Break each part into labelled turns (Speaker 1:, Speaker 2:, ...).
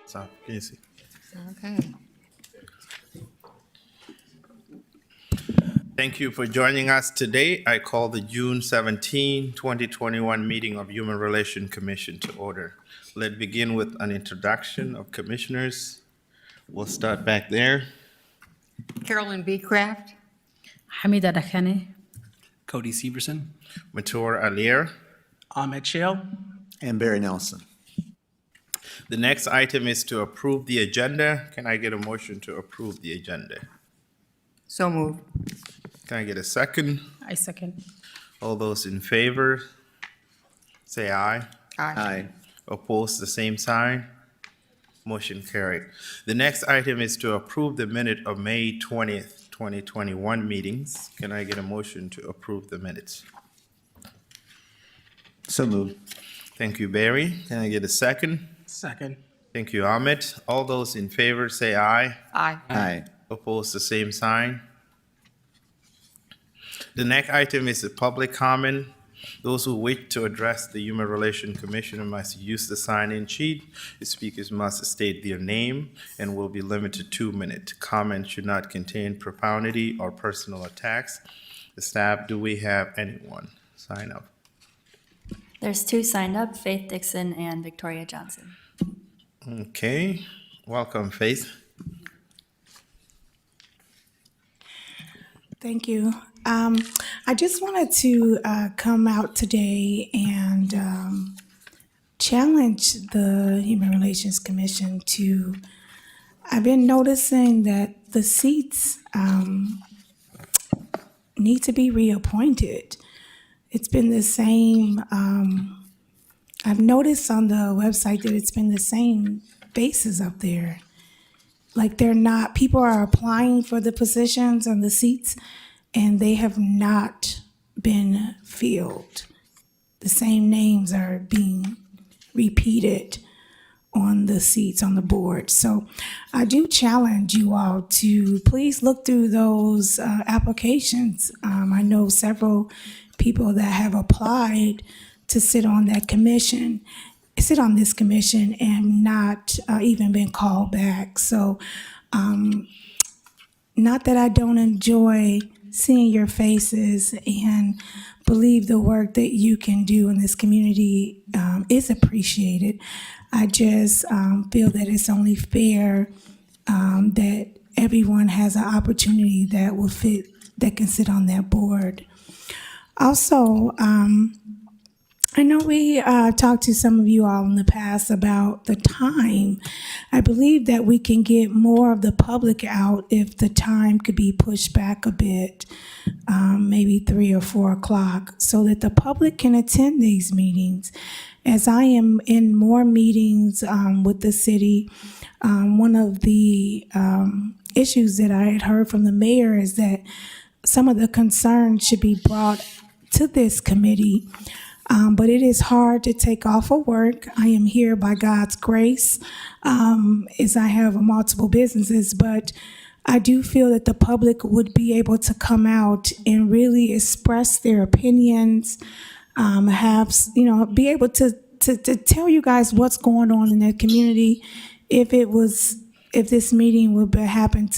Speaker 1: So easy.
Speaker 2: Okay.
Speaker 1: Thank you for joining us today. I call the June 17, 2021 meeting of Human Relations Commission to order. Let's begin with an introduction of commissioners. We'll start back there.
Speaker 2: Carolyn B. Craft.
Speaker 3: Hamida Dakhane.
Speaker 4: Cody Severson.
Speaker 1: Matur Alier.
Speaker 4: Ahmed Shale.
Speaker 5: And Barry Nelson.
Speaker 1: The next item is to approve the agenda. Can I get a motion to approve the agenda?
Speaker 2: So moved.
Speaker 1: Can I get a second?
Speaker 3: I second.
Speaker 1: All those in favor, say aye.
Speaker 5: Aye.
Speaker 1: Opposed, the same sign. Motion carried. The next item is to approve the minute of May 20th, 2021 meetings. Can I get a motion to approve the minutes?
Speaker 5: So moved.
Speaker 1: Thank you, Barry. Can I get a second?
Speaker 4: Second.
Speaker 1: Thank you, Ahmed. All those in favor say aye.
Speaker 2: Aye.
Speaker 5: Aye.
Speaker 1: Opposed, the same sign. The next item is the public comment. Those who wish to address the Human Relations Commission must use the sign-in sheet. The speakers must state their name and will be limited to 2 minutes. Comments should not contain profanity or personal attacks. The staff, do we have anyone sign up?
Speaker 6: There's two signed up, Faith Dixon and Victoria Johnson.
Speaker 1: Okay, welcome, Faith.
Speaker 7: Thank you. I just wanted to come out today and challenge the Human Relations Commission to. I've been noticing that the seats need to be reappointed. It's been the same. I've noticed on the website that it's been the same faces up there. Like they're not, people are applying for the positions and the seats, and they have not been filled. The same names are being repeated on the seats on the board. So I do challenge you all to please look through those applications. I know several people that have applied to sit on that commission, sit on this commission, and not even been called back. So not that I don't enjoy seeing your faces and believe the work that you can do in this community is appreciated. I just feel that it's only fair that everyone has an opportunity that will fit, that can sit on that board. Also, I know we talked to some of you all in the past about the time. I believe that we can get more of the public out if the time could be pushed back a bit, maybe 3 or 4 o'clock, so that the public can attend these meetings. As I am in more meetings with the city, one of the issues that I had heard from the mayor is that some of the concerns should be brought to this committee. But it is hard to take off of work. I am here by God's grace, as I have multiple businesses, but I do feel that the public would be able to come out and really express their opinions, be able to tell you guys what's going on in their community if this meeting would happen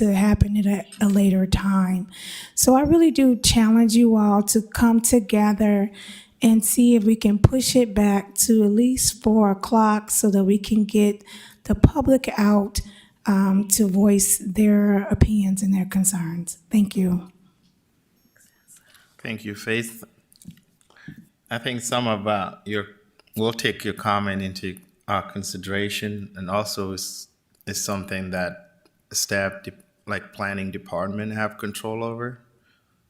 Speaker 7: at a later time. So I really do challenge you all to come together and see if we can push it back to at least 4 o'clock so that we can get the public out to voice their opinions and their concerns. Thank you.
Speaker 1: Thank you, Faith. I think some of we'll take your comment into our consideration, and also is something that staff, like planning department, have control over.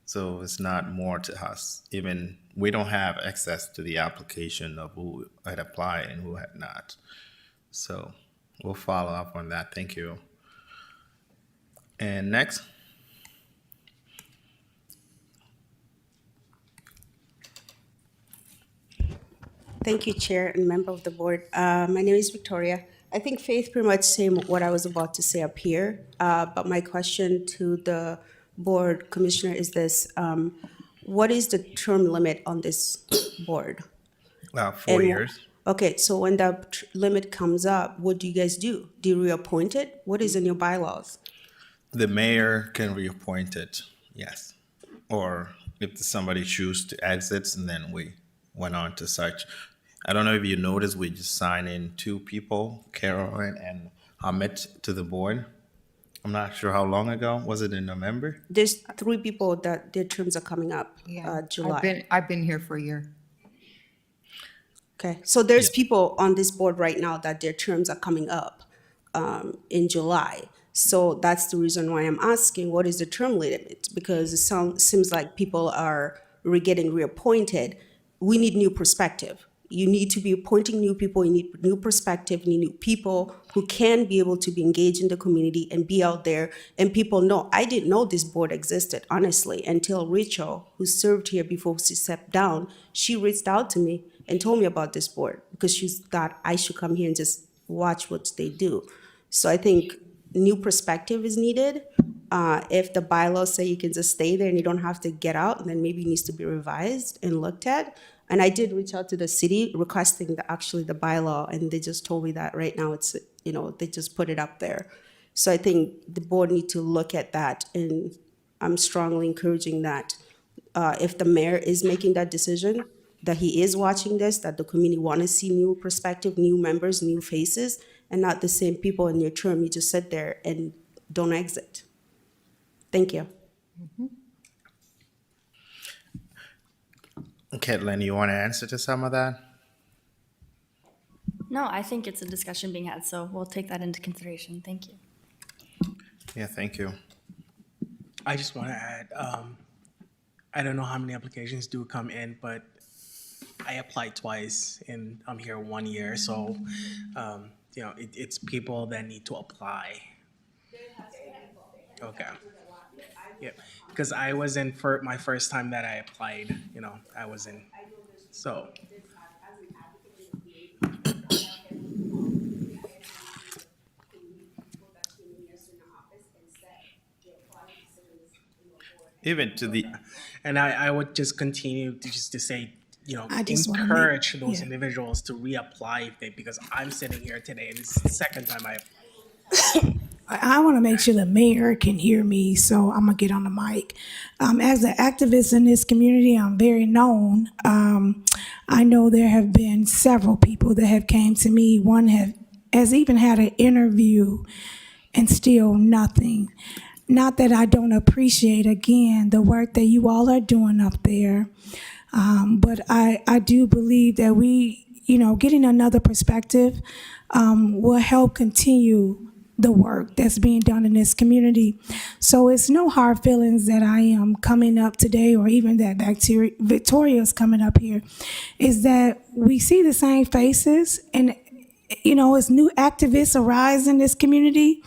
Speaker 1: So it's not more to us. Even we don't have access to the application of who had applied and who had not. So we'll follow up on that. Thank you. And next.
Speaker 8: Thank you, Chair and member of the board. My name is Victoria. I think Faith pretty much said what I was about to say up here, but my question to the board commissioner is this: what is the term limit on this board?
Speaker 1: 4 years.
Speaker 8: Okay, so when the limit comes up, what do you guys do? Do you reappoint it? What is in your bylaws?
Speaker 1: The mayor can reappoint it, yes. Or if somebody choose to exit, and then we went on to such. I don't know if you noticed, we just signed in 2 people, Carolyn and Ahmed, to the board. I'm not sure how long ago. Was it in November?
Speaker 8: There's 3 people that their terms are coming up, July.
Speaker 2: I've been here for a year.
Speaker 8: Okay, so there's people on this board right now that their terms are coming up in July. So that's the reason why I'm asking, what is the term limit? Because it seems like people are getting reappointed. We need new perspective. You need to be appointing new people, you need new perspective, you need new people who can be able to be engaged in the community and be out there. And people know, I didn't know this board existed, honestly, until Rachel, who served here before she stepped down, she reached out to me and told me about this board because she thought I should come here and just watch what they do. So I think new perspective is needed. If the bylaws say you can just stay there and you don't have to get out, then maybe it needs to be revised and looked at. And I did reach out to the city requesting the bylaw, and they just told me that right now it's, they just put it up there. So I think the board need to look at that, and I'm strongly encouraging that if the mayor is making that decision, that he is watching this, that the community want to see new perspective, new members, new faces, and not the same people in your term. You just sit there and don't exit. Thank you.
Speaker 1: Caitlin, you want to answer to some of that?
Speaker 6: No, I think it's a discussion being had, so we'll take that into consideration. Thank you.
Speaker 1: Yeah, thank you.
Speaker 4: I just want to add, I don't know how many applications do come in, but I applied twice and I'm here 1 year. So, it's people that need to apply. Okay. Yeah, because I was in for my first time that I applied, I was in, so.
Speaker 1: Even to the,
Speaker 4: And I would just continue to say,
Speaker 7: I just wanna
Speaker 4: encourage
Speaker 7: make-
Speaker 4: those
Speaker 7: yeah.
Speaker 4: individuals to reapply if they, because I'm sitting here today and it's the second time
Speaker 7: I want to make sure the mayor can hear me, so I'm going to get on the mic. As an activist in this community, I'm very known. I know there have been several people that have came to me. One has even had an interview and still nothing. Not that I don't appreciate, again, the work that you all are doing up there, but I do believe that we, getting another perspective will help continue the work that's being done in this community. So it's no hard feelings that I am coming up today, or even that Victoria is coming up here, is that we see the same faces, and as new activists arise in this community,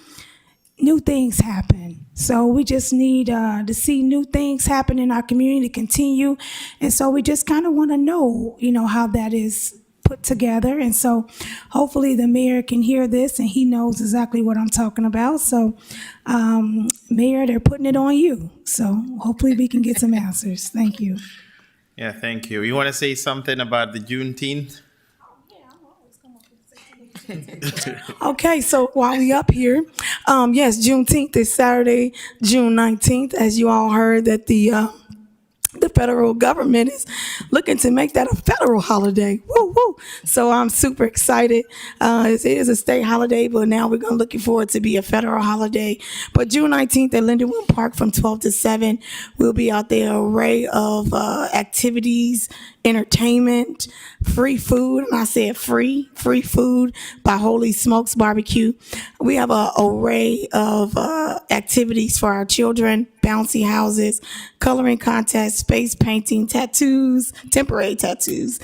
Speaker 7: new things happen. So we just need to see new things happen in our community to continue. And so we just kind of want to know, how that is put together. And so hopefully the mayor can hear this and he knows exactly what I'm talking about. So Mayor, they're putting it on you. So hopefully we can get some answers. Thank you.
Speaker 1: yeah, thank you. You want to say something about the Juneteenth?
Speaker 7: Okay, so while we up here, yes, Juneteenth is Saturday, June 19th. As you all heard, that the federal government is looking to make that a federal holiday. Woo, woo. So I'm super excited. It is a state holiday, but now we're looking forward to be a federal holiday. But June 19th at Lindenwood Park from 12 to 7, we'll be out there, array of activities, entertainment, free food, and I said free food by Holy Smokes Barbecue. We have an array of activities for our children, bouncy houses, coloring contests, space painting, tattoos, temporary tattoos.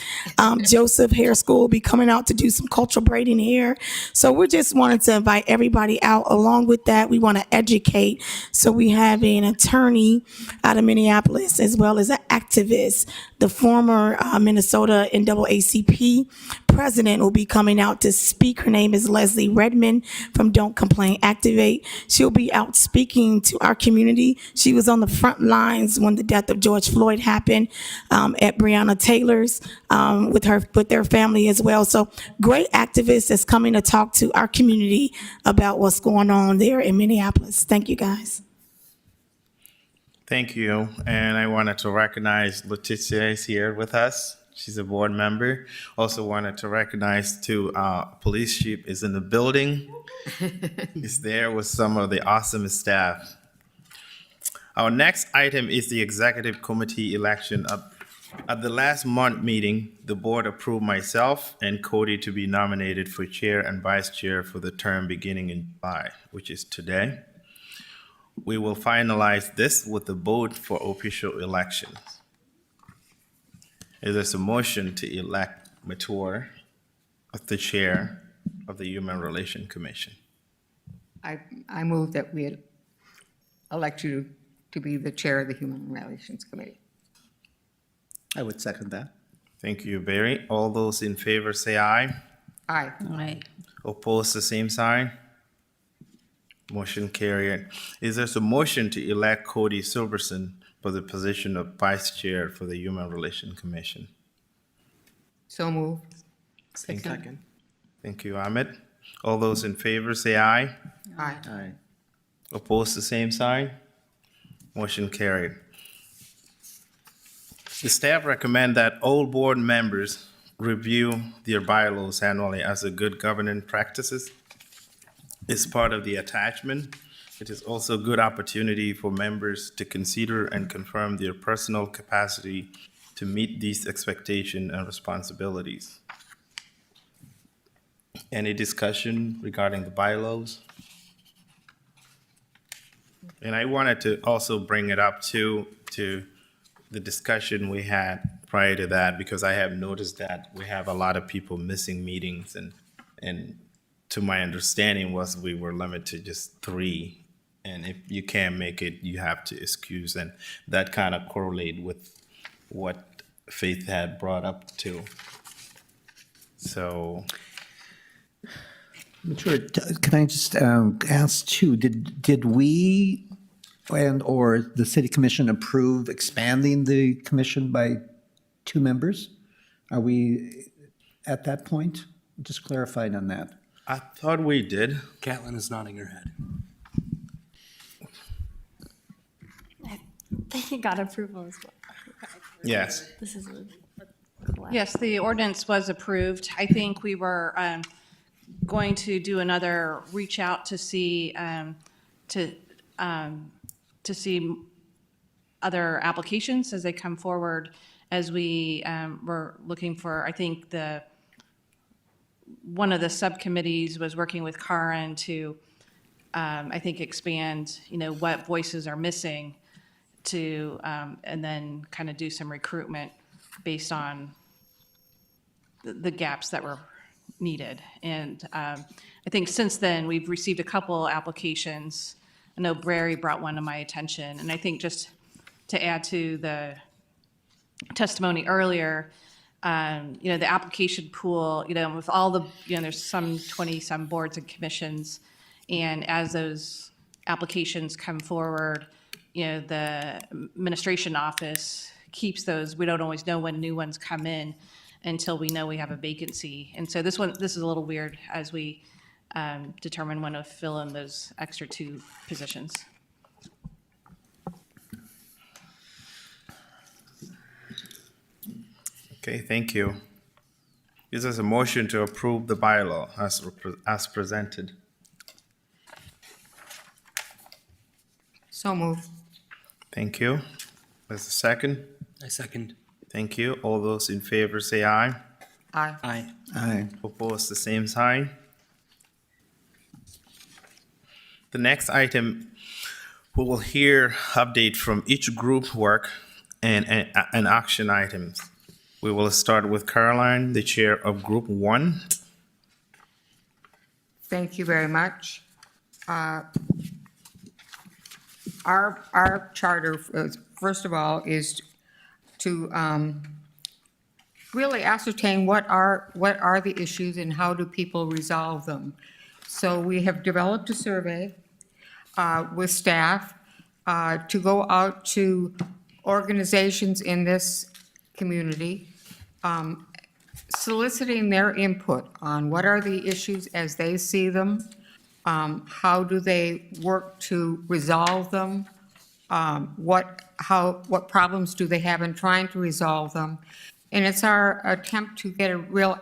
Speaker 7: Joseph Hair School will be coming out to do some cultural braiding hair. So we just wanted to invite everybody out. Along with that, we want to educate. So we have an attorney out of Minneapolis, as well as an activist, the former our Minnesota NAACP president will be coming out to speak. Her name is Leslie Redmond from Don't Complain, Activate. She'll be out speaking to our community. She was on the front lines when the death of George Floyd happened at Breonna Taylor's with their family as well. So great activist that's coming to talk to our community about what's going on there in Minneapolis. Thank you, guys.
Speaker 1: Thank you. And I wanted to recognize Leticia is here with us. She's a board member. Also wanted to recognize too, police chief is in the building. He's there with some of the awesome staff. Our next item is the executive committee election. At the last month meeting, the board approved myself and Cody to be nominated for chair and vice chair for the term beginning in July, which is today. We will finalize this with the vote for official elections. Is there a motion to elect Mature as the chair of the Human Relations Commission?
Speaker 2: I move that we elect you to be the chair of the Human Relations Committee.
Speaker 5: I would second that.
Speaker 1: Thank you, Barry. All those in favor say aye.
Speaker 2: Aye.
Speaker 3: Aye.
Speaker 1: Opposed, the same sign. Motion carried. Is there a motion to elect Cody Silverson for the position of vice chair for the Human Relations Commission?
Speaker 2: So move.
Speaker 4: Second.
Speaker 1: Thank you, Ahmed. All those in favor say aye.
Speaker 2: Aye.
Speaker 5: Aye.
Speaker 1: Opposed, the same sign. Motion carried. The staff recommend that all board members review their bylaws annually as a good governance practices. It's part of the attachment. It is also a good opportunity for members to consider and confirm their personal capacity to meet these expectations and responsibilities. Any discussion regarding the bylaws? And I wanted to also bring it up to the discussion we had prior to that, because I have noticed that we have a lot of people missing meetings, and to my understanding was we were limited to just 3. And if you can't make it, you have to excuse, and that kind of correlate with what Faith had brought up too. So,
Speaker 5: Mature, can I just ask too, did we and/or the city commission approve expanding the commission by 2 members? Are we at that point? Just clarifying on that.
Speaker 1: I thought we did.
Speaker 4: Catlin is nodding her head.
Speaker 6: They got approval as well.
Speaker 1: Yes.
Speaker 6: This is a collab.
Speaker 9: Yes, the ordinance was approved. I think we were going to do another reach out to see see other applications as they come forward, as we were looking for, I think one of the subcommittees was working with Karin to, I think, expand, what voices are missing to, and then kind of do some recruitment based on the gaps that were needed. And I think since then, we've received a couple applications. I know Brary brought one to my attention, and I think just to add to the testimony earlier, the application pool, with all the, there's some 20-some boards and commissions, and as those applications come forward, the administration office keeps those. We don't always know when new ones come in until we know we have a vacancy. And so this is a little weird as we determine when to fill in those extra 2 positions.
Speaker 1: Okay, thank you. Is there a motion to approve the bylaw as presented?
Speaker 2: So move.
Speaker 1: Thank you. There's a second.
Speaker 4: I second.
Speaker 1: Thank you. All those in favor say aye.
Speaker 2: Aye.
Speaker 4: Aye.
Speaker 5: Aye.
Speaker 1: Opposed, the same sign. The next item, we will hear update from each group work and action items. We will start with Caroline, the chair of Group 1.
Speaker 2: Thank you very much. Our charter, first of all, is to really ascertain what are the issues and how do people resolve them. So we have developed a survey with staff to go out to organizations in this community, soliciting their input on what are the issues as they see them, how do they work to resolve them, what problems do they have in trying to resolve them. And it's our attempt to get a real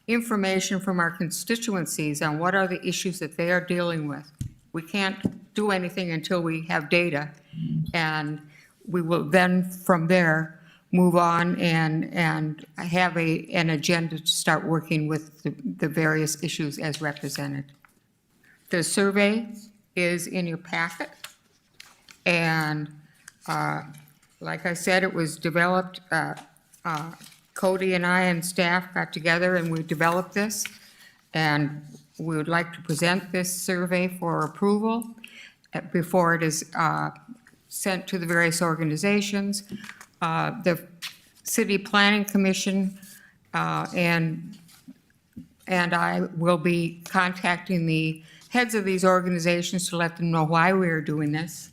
Speaker 2: information from our constituencies on what are the issues that they are dealing with. We can't do anything until we have data, and we will then, from there, move on and have an agenda to start working with the various issues as represented. The survey is in your packet, and like I said, it was developed, Cody and I and staff got together and we developed this, and we would like to present this survey for approval before it is sent to the various organizations. The City Planning Commission and I will be contacting the heads of these organizations to let them know why we are doing this,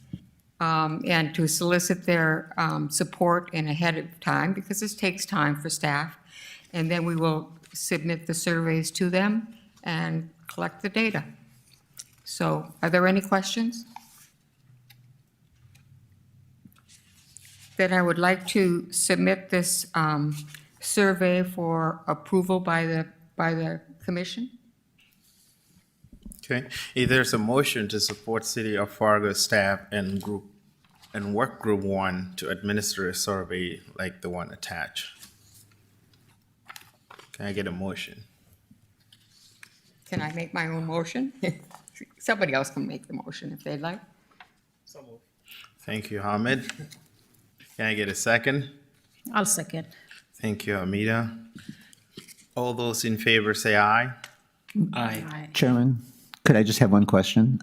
Speaker 2: and to solicit their support in ahead of time, because this takes time for staff. And then we will submit the surveys to them and collect the data. So are there any questions? Then I would like to submit this survey for approval by the commission.
Speaker 1: Okay, if there's a motion to support City of Fargo staff and work group 1 to administer a survey like the one attached. Can I get a motion?
Speaker 2: Can I make my own motion? Somebody else can make the motion if they'd like.
Speaker 1: Thank you, Hamid. Can I get a second?
Speaker 3: I'll second.
Speaker 1: Thank you, Amita. All those in favor say aye.
Speaker 3: Aye.
Speaker 5: Chairman, could I just have one question?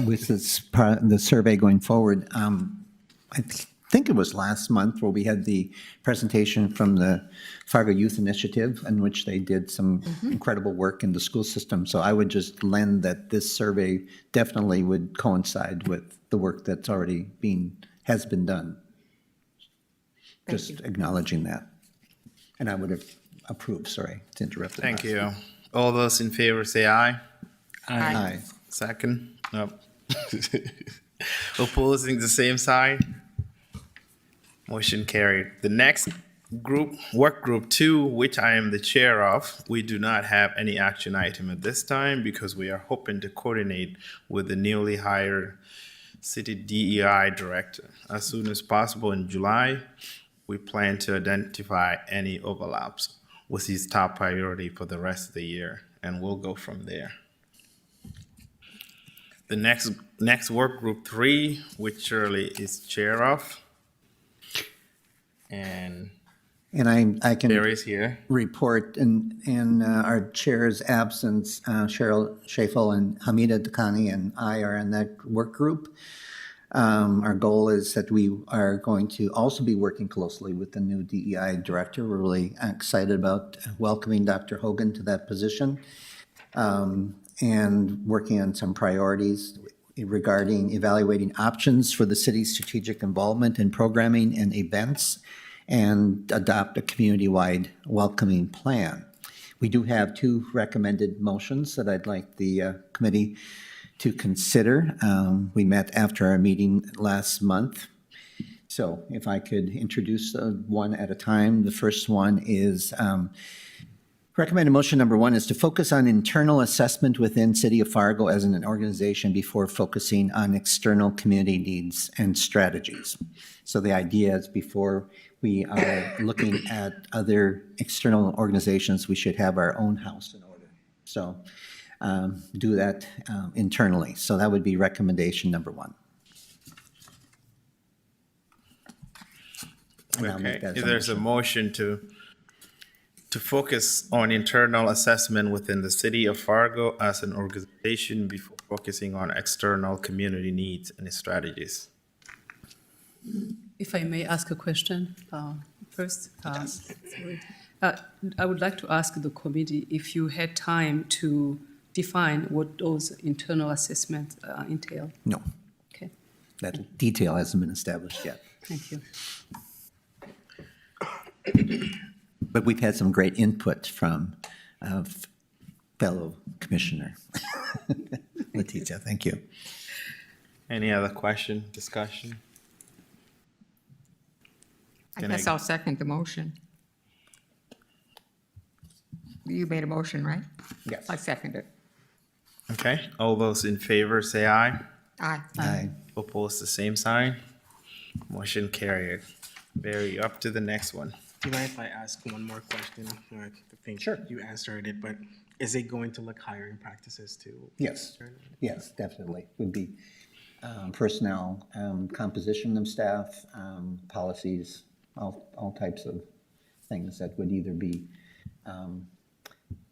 Speaker 5: With this, the survey going forward, I think it was last month where we had the presentation from the Fargo Youth Initiative, in which they did some incredible work in the school system. So I would just lend that this survey definitely would coincide with the work that's already has been done.
Speaker 2: Thank
Speaker 5: Just
Speaker 2: you.
Speaker 5: acknowledging that. And I would have approved, sorry to interrupt.
Speaker 1: Thank you. All those in favor say aye.
Speaker 5: Aye.
Speaker 1: Second? Nope. Opposing the same side? Motion carried. The next group, work group 2, which I am the chair of, we do not have any action item at this time because we are hoping to coordinate with the newly hired city DEI director. As soon as possible in July, we plan to identify any overlaps with his top priority for the rest of the year, and we'll go from there. The next work group 3, which Shirley is chair of, and
Speaker 5: And I can
Speaker 1: Barry's here.
Speaker 5: report in our chair's absence, Cheryl Schafel and Hamida Dakani and I are in that work group. Our goal is that we are going to also be working closely with the new DEI director. We're really excited about welcoming Dr. Hogan to that position, and working on some priorities regarding evaluating options for the city's strategic involvement in programming and events, and adopt a community-wide welcoming plan. We do have 2 recommended motions that I'd like the committee to consider. We met after our meeting last month. So if I could introduce one at a time. The first one is, recommended motion number 1 is to focus on internal assessment within City of Fargo as an organization before focusing on external community needs and strategies. So the idea is before we are looking at other external organizations, we should have our own house in order. So do that internally. So that would be recommendation number 1. And I'll make
Speaker 1: Okay,
Speaker 5: that as
Speaker 1: if there's a motion to focus on internal assessment within the city of Fargo as an organization before focusing on external community needs and strategies.
Speaker 10: If I may ask a question, First, sorry. I would like to ask the committee if you had time to define what those internal assessments entail.
Speaker 5: No,
Speaker 10: Okay,
Speaker 5: that detail hasn't been established yet.
Speaker 10: thank you.
Speaker 5: But we've had some great input from fellow Commissioner Letitia. Thank you.
Speaker 1: Any other question, discussion?
Speaker 2: I
Speaker 1: Can
Speaker 2: guess
Speaker 1: I-
Speaker 2: I'll second the motion. You made a motion, right?
Speaker 5: Yes.
Speaker 2: I second it.
Speaker 1: Okay, all those in favor say aye.
Speaker 2: Aye.
Speaker 5: Aye.
Speaker 1: Opposed, the same sign. Motion carried. Barry, up to the next one.
Speaker 4: Do you mind if I ask one more question? I think you answered it, but is it going to look hiring practices too?
Speaker 5: Yes, yes, definitely. Would be personnel, composition of staff, policies, all types of things that would either be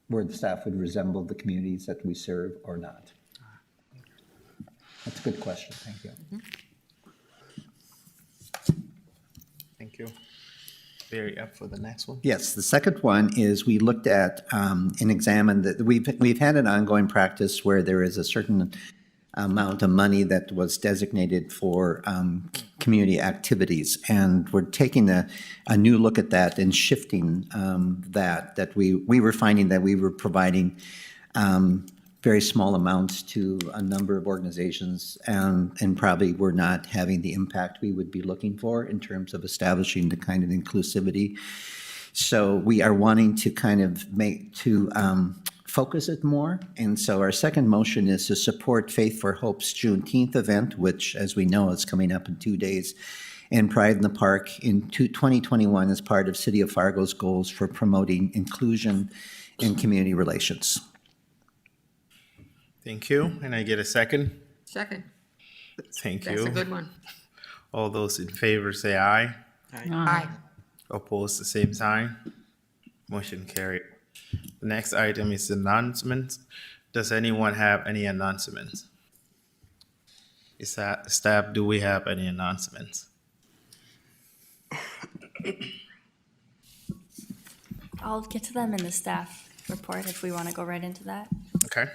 Speaker 5: where the staff would resemble the communities that we serve or not. That's a good question. Thank you.
Speaker 1: Thank you. Barry, up for the next one.
Speaker 5: Yes, the second one is we looked at and examined that we've had an ongoing practice where there is a certain amount of money that was designated for community activities, and we're taking a new look at that and shifting that we were finding that we were providing very small amounts to a number of organizations and probably were not having the impact we would be looking for in terms of establishing the kind of inclusivity. So we are wanting to kind of focus it more. And so our second motion is to support Faith for Hope's Juneteenth event, which, as we know, is coming up in 2 days, and Pride in the Park in 2021 as part of City of Fargo's goals for promoting inclusion in community relations.
Speaker 1: Thank you. And I get a second?
Speaker 2: Second.
Speaker 1: Thank you.
Speaker 2: That's a good one.
Speaker 1: All those in favor say aye.
Speaker 2: Aye.
Speaker 1: Opposed, the same sign. Motion carried. The next item is announcements. Does anyone have any announcements? Is that staff, do we have any announcements?
Speaker 6: I'll get to them in the staff report if we want to go right into that.
Speaker 1: Okay.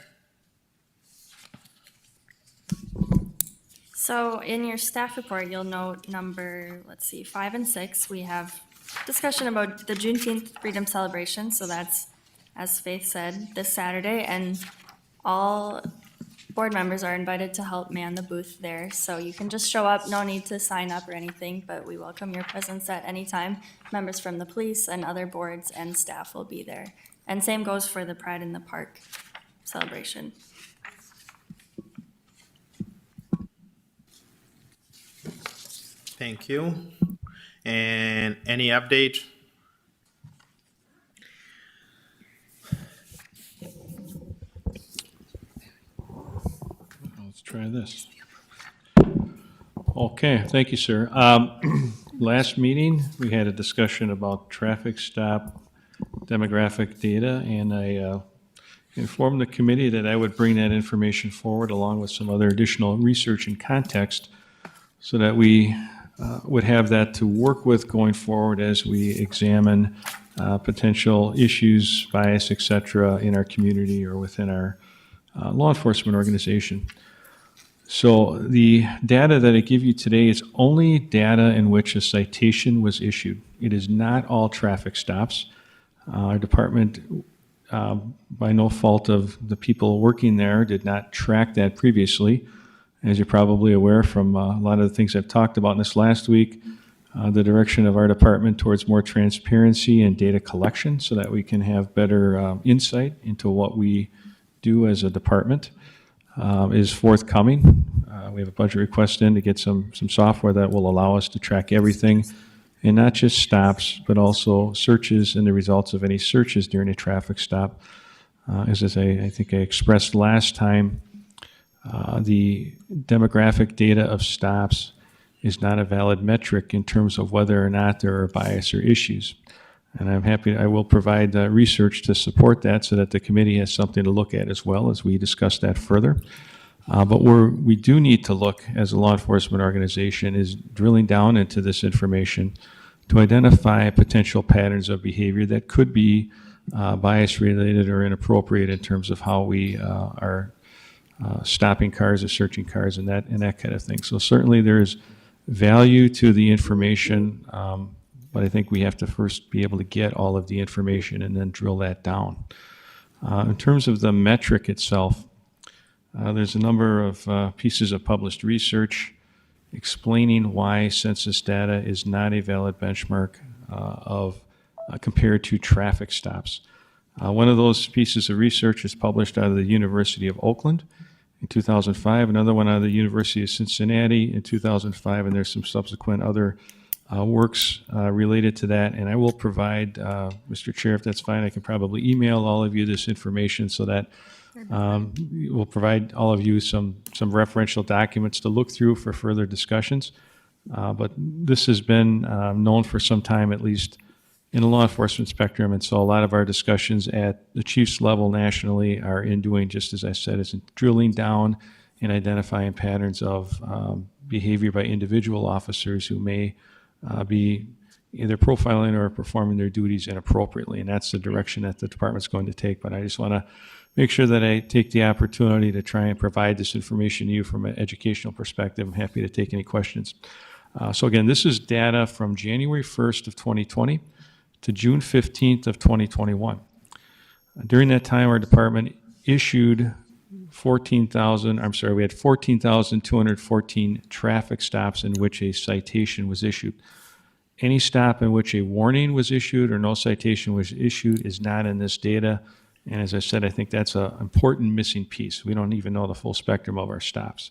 Speaker 6: So in your staff report, you'll note number, 5 and 6, we have discussion about the Juneteenth Freedom Celebration. So that's, as Faith said, this Saturday, and all board members are invited to help man the booth there. So you can just show up, no need to sign up or anything, but we welcome your presence at any time. Members from the police and other boards and staff will be there. And same goes for the Pride in the Park celebration.
Speaker 1: Thank you. And any update?
Speaker 11: Let's try this. Okay, thank you, sir. Last meeting, we had a discussion about traffic stop demographic data, and I informed the committee that I would bring that information forward along with some other additional research and context so that we would have that to work with going forward as we examine potential issues, bias, et cetera, in our community or within our law enforcement organization. So the data that I give you today is only data in which a citation was issued. It is not all traffic stops. Our department, by no fault of the people working there, did not track that previously. As you're probably aware from a lot of the things I've talked about in this last week, the direction of our department towards more transparency and data collection so that we can have better insight into what we do as a department is forthcoming. We have a budget request in to get some software that will allow us to track everything, and not just stops, but also searches and the results of any searches during a traffic stop. As I think I expressed last time, the demographic data of stops is not a valid metric in terms of whether or not there are bias or issues. And I'm happy, I will provide research to support that so that the committee has something to look at as well as we discuss that further. But we do need to look as a law enforcement organization is drilling down into this information to identify potential patterns of behavior that could be bias-related or inappropriate in terms of how we are stopping cars or searching cars and that kind of thing. So certainly there's value to the information, but I think we have to first be able to get all of the information and then drill that down. In terms of the metric itself, there's a number of pieces of published research explaining why census data is not a valid benchmark compared to traffic stops. One of those pieces of research is published out of the University of Oakland in 2005, another one out of the University of Cincinnati in 2005, and there's some subsequent other works related to that. And I will provide, Mr. Chair, if that's fine, I can probably email all of you this information so that we'll provide all of you some referential documents to look through for further discussions. But this has been known for some time, at least in the law enforcement spectrum, and so a lot of our discussions at the chief's level nationally are in doing, just as I said, is in drilling down and identifying patterns of behavior by individual officers who may be either profiling or performing their duties inappropriately, and that's the direction that the department's going to take. But I just want to make sure that I take the opportunity to try and provide this information to you from an educational perspective. I'm happy to take any questions. So again, this is data from January 1st of 2020 to June 15th of 2021. During that time, our department issued 14,214 traffic stops in which a citation was issued. Any stop in which a warning was issued or no citation was issued is not in this data. And as I said, I think that's an important missing piece. We don't even know the full spectrum of our stops.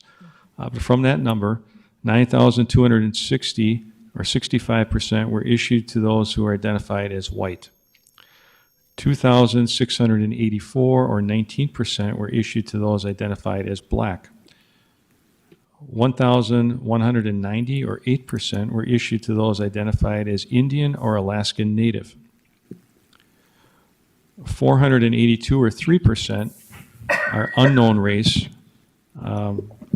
Speaker 11: But from that number, 9,260 or 65% were issued to those who are identified as white. 2,684 or 19% were issued to those identified as black. 1,190 or 8% were issued to those identified as Indian or Alaskan Native. 482 or 3% are unknown race.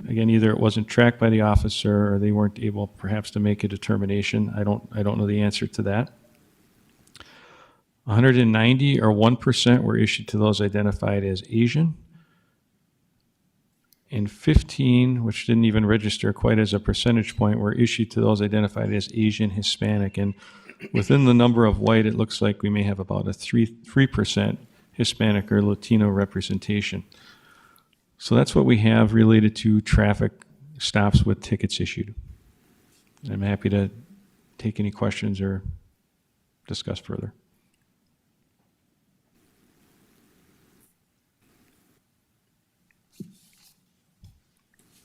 Speaker 11: Again, either it wasn't tracked by the officer or they weren't able perhaps to make a determination. I don't know the answer to that. 190 or 1% were issued to those identified as Asian. And 15, which didn't even register quite as a percentage point, were issued to those identified as Asian Hispanic. And within the number of white, it looks like we may have about a 3% Hispanic or Latino representation. So that's what we have related to traffic stops with tickets issued. I'm happy to take any questions or discuss further.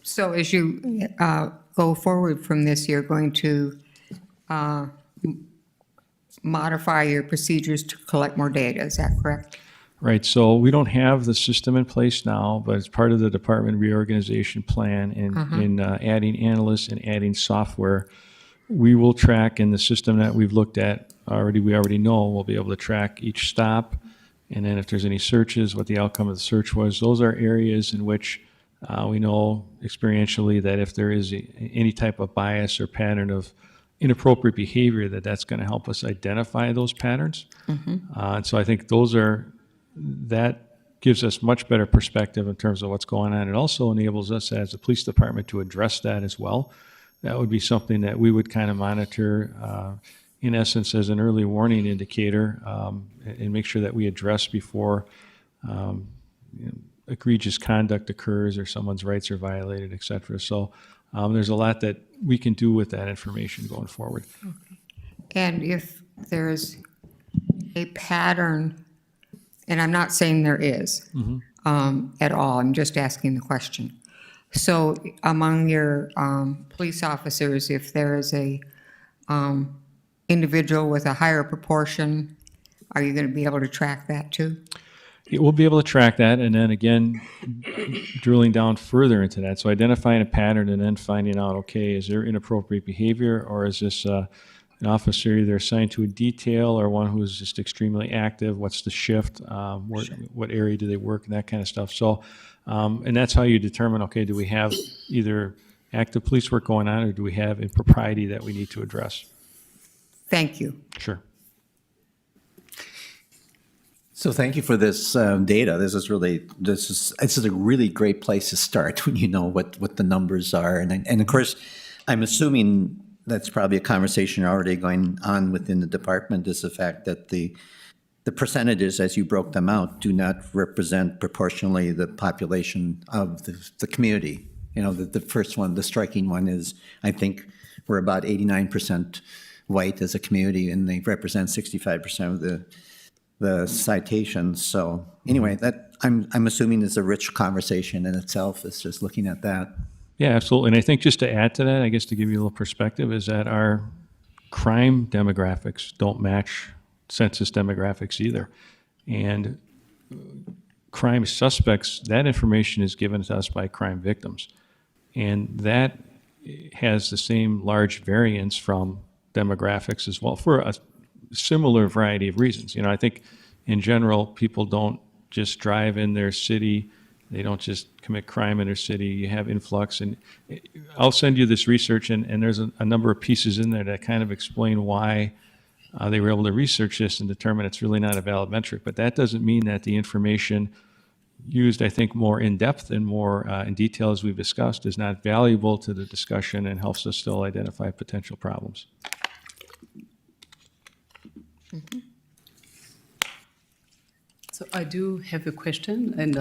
Speaker 2: So as you go forward from this, you're going to modify your procedures to collect more data, is that correct?
Speaker 11: Right, so we don't have the system in place now, but it's part of the department reorganization plan in adding analysts and adding software. We will track in the system that we've looked at already, we already know we'll be able to track each stop, and then if there's any searches, what the outcome of the search was. Those are areas in which we know experientially that if there is any type of bias or pattern of inappropriate behavior, that's going to help us identify those patterns. And so I think that gives us much better perspective in terms of what's going on. It also enables us as a police department to address that as well. That would be something that we would kind of monitor, in essence, as an early warning indicator, and make sure that we address before egregious conduct occurs or someone's rights are violated, et cetera. So there's a lot that we can do with that information going forward.
Speaker 2: And if there's a pattern, and I'm not saying there is at all, I'm just asking the question. So among your police officers, if there is a individual with a higher proportion, are you going to be able to track that too?
Speaker 11: We'll be able to track that, and then again, drilling down further into that. So identifying a pattern and then finding out, okay, is there inappropriate behavior, or is this an officer either assigned to a detail or one who is just extremely active? What's the shift? What area do they work, and that kind of stuff. So, and that's how you determine, okay, do we have either active police work going on, or do we have impropriety that we need to address?
Speaker 2: Thank you.
Speaker 11: Sure.
Speaker 5: So thank you for this data. This is a really great place to start when you know what the numbers are. And of course, I'm assuming that's probably a conversation already going on within the department, is the fact that the percentages, as you broke them out, do not represent proportionally the population of the community. You know, the first one, the striking one is, I think we're about 89% white as a community, and they represent 65% of the citations. So anyway, that I'm assuming is a rich conversation in itself. It's just looking at that.
Speaker 11: Yeah, absolutely. And I think just to add to that, I guess to give you a little perspective, is that our crime demographics don't match census demographics either. And crime suspects, that information is given to us by crime victims. And that has the same large variance from demographics as well for a similar variety of reasons. You know, I think in general, people don't just drive in their city. They don't just commit crime in their city. You have influx. And I'll send you this research, and there's a number of pieces in there that kind of explain why they were able to research this and determine it's really not a valid metric. But that doesn't mean that the information used, I think, more in depth and more in detail, as we've discussed, is not valuable to the discussion and helps us still identify potential problems.
Speaker 10: So I do have a question, and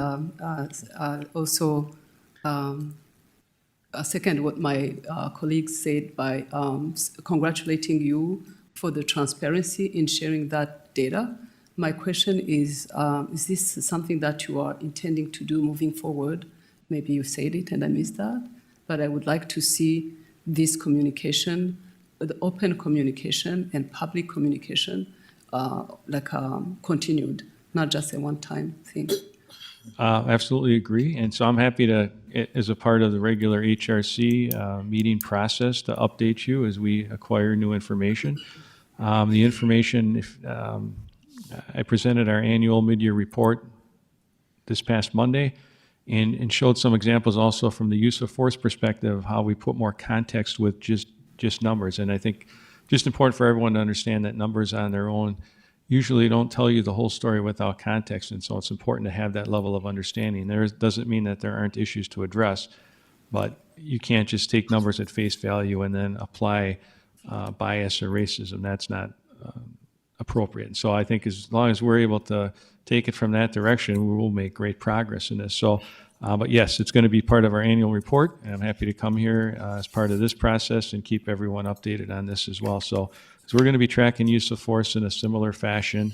Speaker 10: also second what my colleagues said by congratulating you for the transparency in sharing that data. My question is this something that you are intending to do moving forward? Maybe you said it and I missed that, but I would like to see this communication, the open communication and public communication, continued, not just a one-time thing.
Speaker 11: Absolutely agree. And so I'm happy to, as a part of the regular HRC meeting process, to update you as we acquire new information. The information, I presented our annual mid-year report this past Monday and showed some examples also from the use of force perspective of how we put more context with just numbers. And I think just important for everyone to understand that numbers on their own usually don't tell you the whole story without context. And so it's important to have that level of understanding. Doesn't mean that there aren't issues to address, but you can't just take numbers at face value and then apply bias or racism. That's not appropriate. So I think as long as we're able to take it from that direction, we will make great progress in this. So, but yes, it's going to be part of our annual report, and I'm happy to come here as part of this process and keep everyone updated on this as well. So we're going to be tracking use of force in a similar fashion,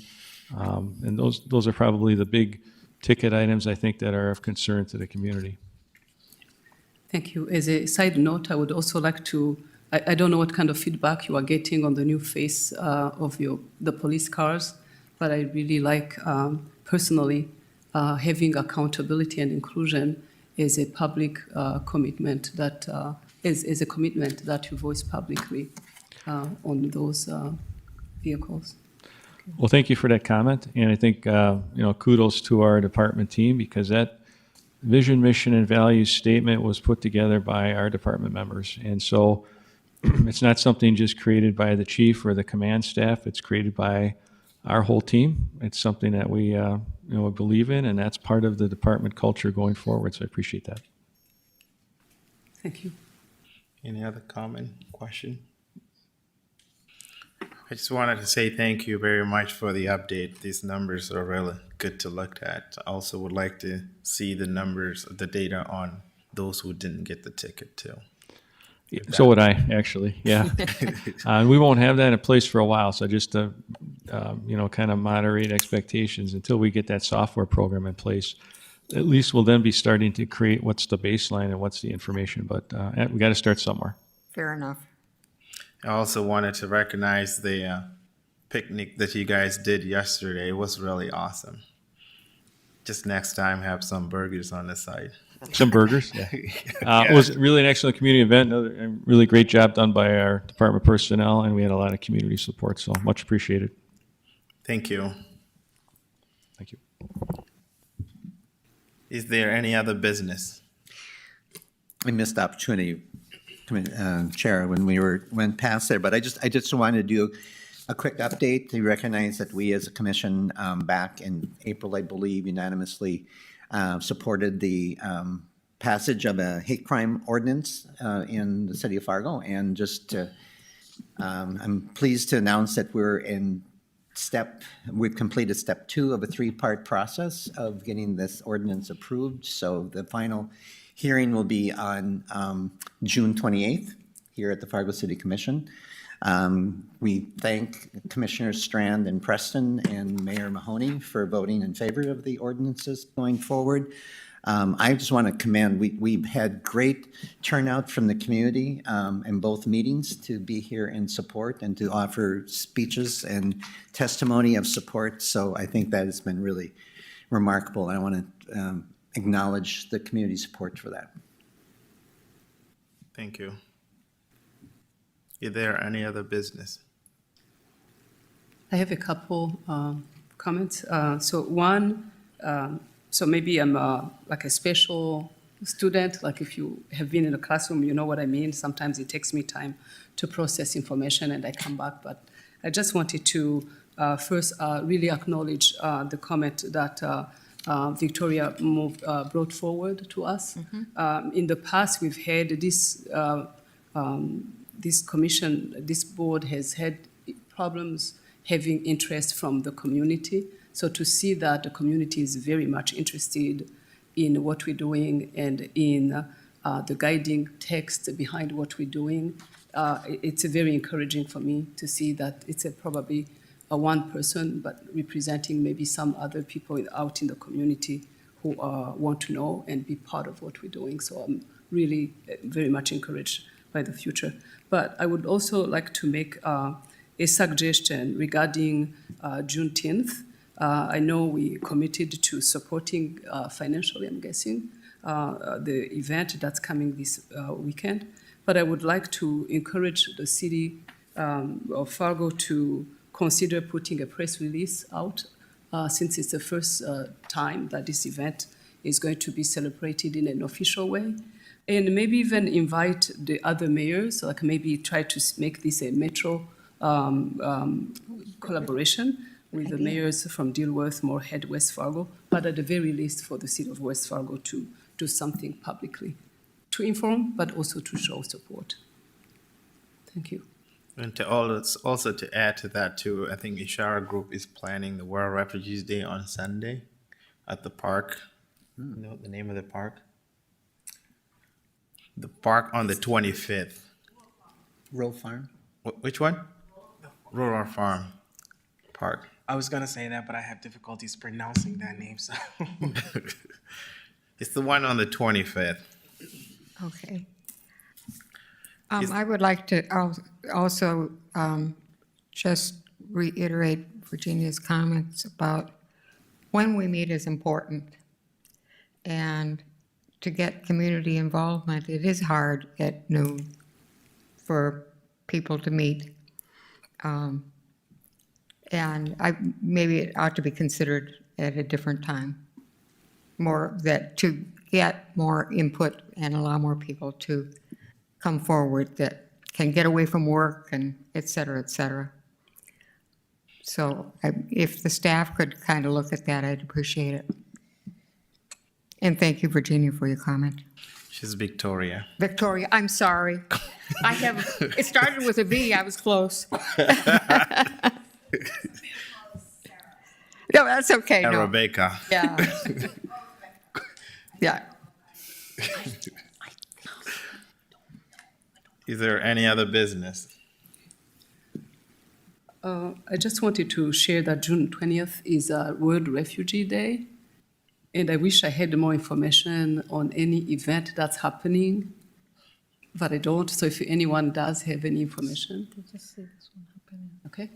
Speaker 11: and those are probably the big ticket items I think that are of concern to the community.
Speaker 10: Thank you. As a side note, I would also like to, I don't know what kind of feedback you are getting on the new face of the police cars, but I really like personally having accountability and inclusion is a public commitment that is a commitment that you voice publicly on those vehicles.
Speaker 11: Well, thank you for that comment, and I think kudos to our department team, because that vision, mission, and values statement was put together by our department members, and so it's not something just created by the chief or the command staff. It's created by our whole team. It's something that we believe in, and that's part of the department culture going forward. So I appreciate that.
Speaker 10: Thank you.
Speaker 1: Any other comment, question? I just wanted to say thank you very much for the update. These numbers are really good to look at. I also would like to see the numbers, the data on those who didn't get the ticket too.
Speaker 11: So would I, actually, yeah. We won't have that in place for a while, so just to, kind of moderate expectations until we get that software program in place. At least we'll then be starting to create what's the baseline and what's the information, but we got to start somewhere.
Speaker 2: Fair enough.
Speaker 1: I also wanted to recognize the picnic that you guys did yesterday. It was really awesome. Just next time, have some burgers on the side.
Speaker 11: Some burgers, yeah. It was really an excellent community event. A really great job done by our department personnel, and we had a lot of community support, so much appreciated.
Speaker 1: Thank you.
Speaker 11: Thank you.
Speaker 1: Is there any other business?
Speaker 5: I missed the opportunity, Chair, when we went past there, but I just wanted to do A quick update to recognize that we as a commission back in April, I believe, unanimously supported the passage of a hate crime ordinance in the city of Fargo. And I'm pleased to announce that we've completed step 2 of a 3-part process of getting this ordinance approved. So the final hearing will be on June 28th here at the Fargo City Commission. We thank Commissioners Strand and Preston and Mayor Mahoney for voting in favor of the ordinances going forward. I just want to commend, we've had great turnout from the community in both meetings to be here in support and to offer speeches and testimony of support. So I think that has been really remarkable. I want to acknowledge the community support for that.
Speaker 1: Thank you. Is there any other business?
Speaker 10: I have a couple comments. So one, so maybe I'm like a special student, like if you have been in a classroom, you know what I mean. Sometimes it takes me time to process information and I come back, but I just wanted to first really acknowledge the comment that Victoria brought forward to us. In the past, we've had this commission, this board has had problems having interest from the community. So to see that the community is very much interested in what we're doing and in the guiding text behind what we're doing, it's very encouraging for me to see that it's probably a one person, but representing maybe some other people out in the community who want to know and be part of what we're doing. So I'm really very much encouraged by the future. But I would also like to make a suggestion regarding Juneteenth. I know we committed to supporting financially, I'm guessing, the event that's coming this weekend. But I would like to encourage the city of Fargo to consider putting a press release out since it's the first time that this event is going to be celebrated in an official way. And maybe even invite the other mayors, like maybe try to make this a metro collaboration with the mayors from Dilworth, Moorhead, West Fargo, but at the very least for the city of West Fargo to do something publicly, to inform, but also to show support. Thank you.
Speaker 1: And also to add to that too, I think Ishara Group is planning the World Refugees Day on Sunday at the park. You know the name of the park? The park on the 25th.
Speaker 5: Rural Farm?
Speaker 1: Which one? Rural Farm Park.
Speaker 4: I was gonna say that, but I have difficulties pronouncing that name, so.
Speaker 1: It's the one on the 25th.
Speaker 2: Okay. I would like to also just reiterate Virginia's comments about when we meet is important. And to get community involvement, it is hard at noon for people to meet. And maybe it ought to be considered at a different time, to get more input and allow more people to come forward that can get away from work and et cetera, et cetera. So if the staff could kind of look at that, I'd appreciate it. And thank you, Virginia, for your comment.
Speaker 1: She's Victoria.
Speaker 2: Victoria, I'm sorry. It started with a V, I was close. No, that's okay, no.
Speaker 1: Rebecca.
Speaker 2: Yeah. Yeah.
Speaker 1: Is there any other business?
Speaker 10: I just wanted to share that June 20th is World Refugee Day. And I wish I had more information on any event that's happening, but I don't. So if anyone does have any information. Okay.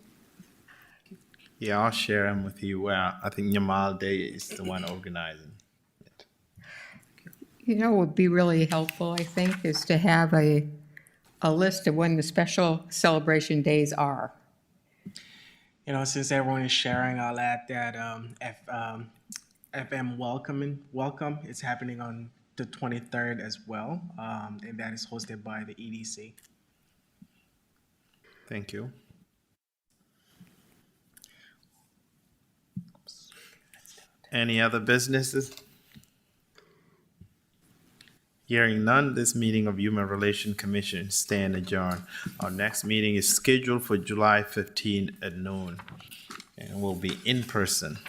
Speaker 1: Yeah, I'll share them with you. I think Yamal Day is the one organizing it.
Speaker 2: You know, what would be really helpful, I think, is to have a list of when the special celebration days are.
Speaker 4: You know, since everyone is sharing, I'll add that FM Welcome is happening on the 23rd as well, and that is hosted by the EDC.
Speaker 1: Thank you. Any other businesses? Hearing none, this meeting of Human Relation Commission stand adjourned. Our next meeting is scheduled for July 15 at noon and will be in person.